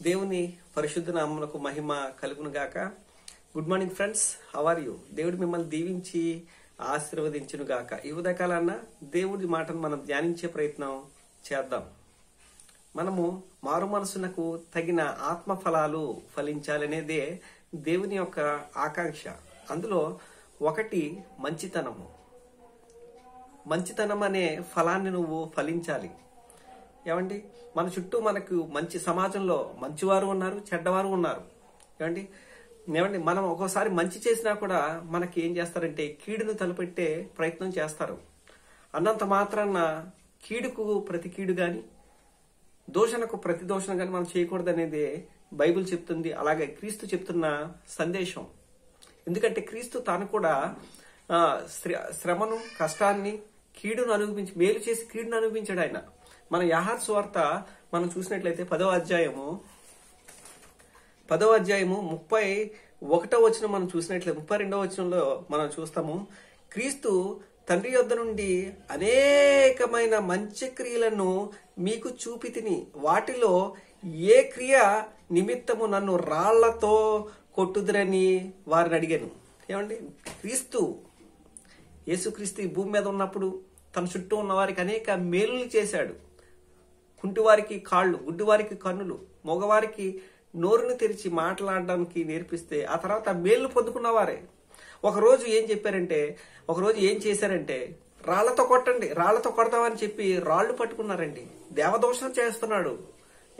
దేవుని పరిశుద్ధ నామమునకు మహిమ కలుగును గాక. Good morning friends, how are you? దేవుడు మిమ్మల్ని దీవించి ఆశీర్వదించును గాక. ఈ ఉదయకాలన్న దేవుడి మాటను మనం ధ్యానించే ప్రయత్నం చేద్దాం. మనము మారు మనసునకు తగిన ఆత్మ ఫలాలు ఫలించాలనేదే దేవుని యొక్క ఆకాంక్ష. అందులో ఒకటి మంచితనము. మంచితనం అనే ఫలాన్ని నువ్వు ఫలించాలి. ఏమండి, మన చుట్టూ మనకు మంచి సమాజంలో మంచివారు ఉన్నారు, చెడ్డవారు ఉన్నారు. ఏమండి మనం ఒక్కోసారి మంచి చేసినా కూడా మనకి ఏం చేస్తారంటే కీడును తలపెట్టే ప్రయత్నం చేస్తారు. అన్నంత మాత్రాన కీడుకు ప్రతి కీడు గాని, దోషణకు ప్రతి దోషణ గాని మనం చేయకూడదు అనేది బైబిల్ చెప్తుంది. అలాగే క్రీస్తు చెప్తున్న సందేశం. ఎందుకంటే క్రీస్తు తాను కూడా శ్రమను, కష్టాన్ని, కీడును అనుభవించి మేలు చేసి కీడును అనుభవించాడు ఆయన. మన యోహాను సువార్త మనం చూసినట్లయితే 10వ అధ్యాయము 31వ వచనం మనం చూసినట్లయితే 32వ వచనంలో మనం చూస్తాము. క్రీస్తు తండ్రి యొద్ద నుండి అనేకమైన మంచి క్రియలను మీకు చూపితిని, వాటిలో ఏ క్రియ నిమిత్తము నన్ను రాళ్లతో కొట్టుదురని వారిని అడిగాను. ఏమండి, యేసుక్రీస్తు ఈ భూమి మీద ఉన్నప్పుడు తన చుట్టూ ఉన్న వారికి అనేక మేలులు చేశాడు. కుంటివారికి కాళ్ళు, గుడ్డివారికి కన్నులు, మగవారికి నోరును తెరిచి మాట్లాడడానికి నేర్పిస్తే ఆ తర్వాత మేలు పొందుకున్నవారే. ఒకరోజు ఏం చేశారంటే రాళ్లతో కొట్టండి, రాళ్లతో కొడతామని చెప్పి రాళ్లు పట్టుకున్నారండి. దేవదోషం చేస్తున్నాడు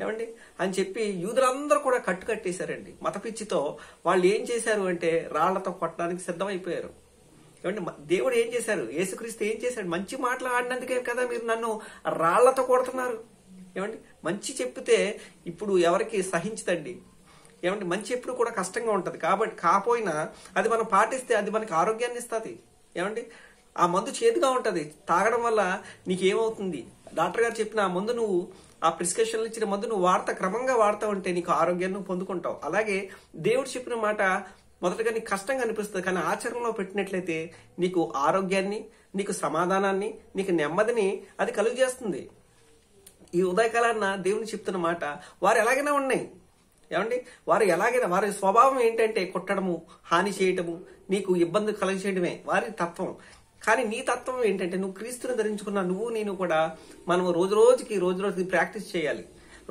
ఏమండి అని చెప్పి యూదులందరూ కూడా కట్టేశారండి. మతపిచ్చితో వాళ్ళు ఏం చేశారు అంటే రాళ్లతో కొట్టడానికి సిద్ధమైపోయారు. ఏమండి, దేవుడు ఏం చేశారు? యేసుక్రీస్తు ఏం చేశాడు? మంచి మాటలు ఆడినందుకే కదా మీరు నన్ను రాళ్లతో కొడుతున్నారు. ఏమండి, మంచి చెప్పితే ఇప్పుడు ఎవరికి సహించదండి. ఏమండి, మంచి ఎప్పుడు కూడా కష్టంగా ఉంటది. కాబట్టి కాపోయినా అది మనం పాటిస్తే అది మనకి ఆరోగ్యాన్ని ఇస్తుంది. ఏమండి, ఆ మందు చేదుగా ఉంటది, తాగడం వల్ల నీకేమవుతుంది? డాక్టర్ గారు చెప్పిన ఆ మందు నువ్వు, ఆ ప్రిస్క్రిప్షన్లు ఇచ్చిన మందు నువ్వు క్రమంగా వాడతా ఉంటే నీకు ఆరోగ్యాన్ని పొందుకుంటావు. అలాగే దేవుడు చెప్పిన మాట మొదటగా నీకు కష్టంగా అనిపిస్తుంది, కానీ ఆచరణలో పెట్టినట్లయితే నీకు ఆరోగ్యాన్ని, నీకు సమాధానాన్ని, నీకు నెమ్మదిని అది కలుగు చేస్తుంది. ఈ ఉదయకాలాన్న దేవుని చెప్తున్న మాట వారు ఎలాగైనా ఉన్నాయి. ఏమండి, వారి స్వభావం ఏంటంటే కొట్టడము, హాని చేయటము, నీకు ఇబ్బంది కలుగజేయడమే వారి తత్వం. కానీ నీ తత్వం ఏంటంటే నువ్వు క్రీస్తుని ధరించుకున్న నేను కూడా మనం రోజు రోజుకి ప్రాక్టీస్ చేయాలి.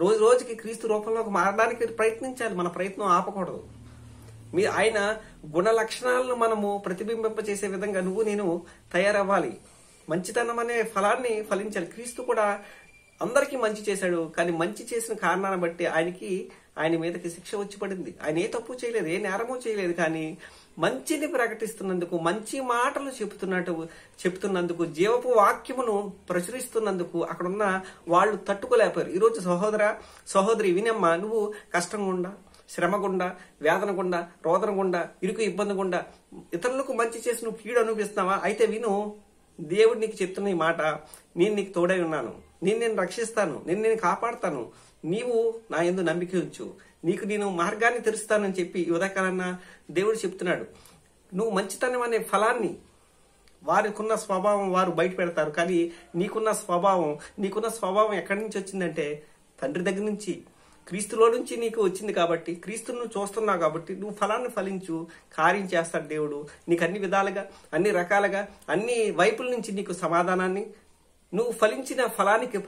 రోజు రోజుకి క్రీస్తు రూపంలోకి మారడానికి ప్రయత్నించాలి. మన ప్రయత్నం ఆపకూడదు. ఆయన గుణ లక్షణాలను మనము ప్రతిబింబింపచేసే విధంగా నేను తయారవ్వాలి. మంచితనం అనే ఫలాన్ని ఫలించాలి. క్రీస్తు కూడా అందరికీ మంచి చేశాడు, కానీ మంచి చేసిన కారణాన్ని బట్టి ఆయన మీదకి శిక్ష వచ్చి పడింది. ఆయన ఏ తప్పు చేయలేదు, ఏ నేరము చేయలేదు, కానీ మంచిని ప్రకటిస్తున్నందుకు, మంచి మాటలు చెప్తున్నందుకు, జీవపు వాక్యమును ప్రచురిస్తున్నందుకు అక్కడున్న వాళ్ళు తట్టుకోలేకపోయారు. ఈరోజు సహోదరి వినమ్మా, నువ్వు కష్టం గుండా, శ్రమ గుండా, వేదన గుండా, రోదన గుండా, ఇరుకు ఇబ్బంది గుండా ఇతరులకు మంచి చేసి నువ్వు కీడు అనుభవిస్తున్నావా? అయితే విను, దేవుడు నీకు చెప్తున్న ఈ మాట, నేను నీకు తోడై ఉన్నాను, నేను రక్షిస్తాను, నేను కాపాడుతాను, నీవు నా యందు నమ్మిక ఉంచు, నీకు నేను మార్గాన్ని తెరుస్తానని చెప్పి ఈ ఉదయకాలన్న దేవుడు చెప్తున్నాడు. నువ్వు మంచితనం అనే ఫలాన్ని, వారికున్న స్వభావం వారు బయట పెడతారు, కానీ నీకున్న స్వభావం ఎక్కడి నుంచి వచ్చిందంటే తండ్రి దగ్గర నుంచి, క్రీస్తులో నుంచి నీకు వచ్చింది. కాబట్టి క్రీస్తును నువ్వు చూస్తున్నావు కాబట్టి నువ్వు ఫలాన్ని ఫలించు, కార్యం చేస్తాడు దేవుడు. నీకు అన్ని విధాలుగా, అన్ని రకాలుగా, అన్ని వైపుల నుంచి నీకు సమాధానాన్ని, నువ్వు ఫలించిన ఫలానికి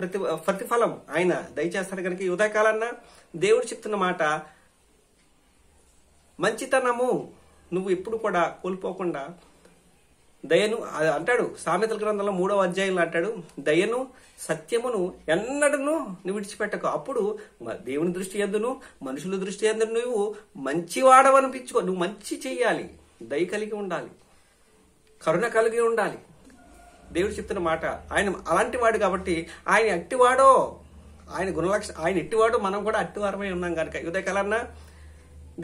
ప్రతిఫలం ఆయన దయచేస్తాడు. కనుక ఈ ఉదయకాలన్న దేవుడు చెప్తున్న మాట, మంచితనము నువ్వు ఎప్పుడు కూడా కోల్పోకుండా దయను అంటాడు. సామెతల గ్రంథంలో 3వ అధ్యాయంలో అంటాడు, దయను సత్యమును ఎన్నడను నువ్వు విడిచిపెట్టకు. అప్పుడు దేవుని దృష్టి యందును, మనుషుల దృష్టి యందును నువ్వు మంచివాడవనిపించుకో. నువ్వు మంచి చెయ్యాలి, దయ కలిగి ఉండాలి, కరుణ కలిగి ఉండాలి. దేవుడు చెప్తున్న మాట, ఆయన అలాంటి వాడు కాబట్టి ఆయన అట్టివాడో, ఆయన ఆయన ఎట్టివాడో, మనం కూడా అట్టివారమై ఉన్నాం కనుక ఉదయకాలన్న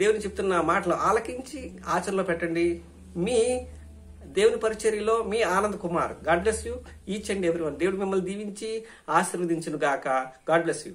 దేవుని చెప్తున్న మాటలు ఆలకించి ఆచరణలో పెట్టండి. మీ దేవుని పరిచర్యలో మీ Anand Kumar. God bless you each and everyone. దేవుడు మిమ్మల్ని దీవించి ఆశీర్వదించును గాక. God bless you.